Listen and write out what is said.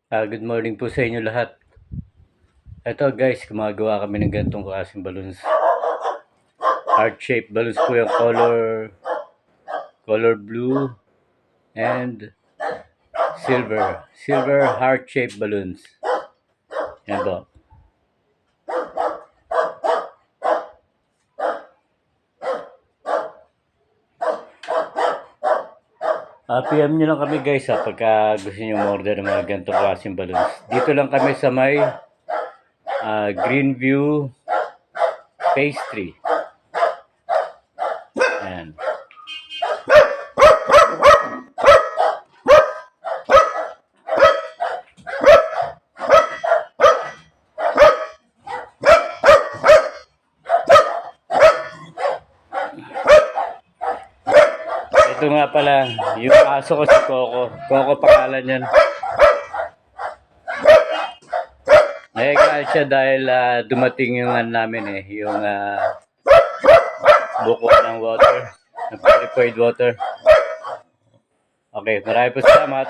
Good morning po sa inyo lahat. Ito guys, gumagawa kami ng ganitong klaseng balloons. Heart-shaped balloons po yung color blue and silver. Silver heart-shaped balloons. Yan po. PM nyo lang kami guys pagka gusto nyo order ng mga ganitong klaseng balloons. Dito lang kami sa may Greenview Pastry. Ayan. Ito nga pala, yung aso ko si Coco. Coco pangalan yan. Nagagalit siya dahil dumating yung namin yung buko ng water, ng purified water. Okay, maraming po salamat.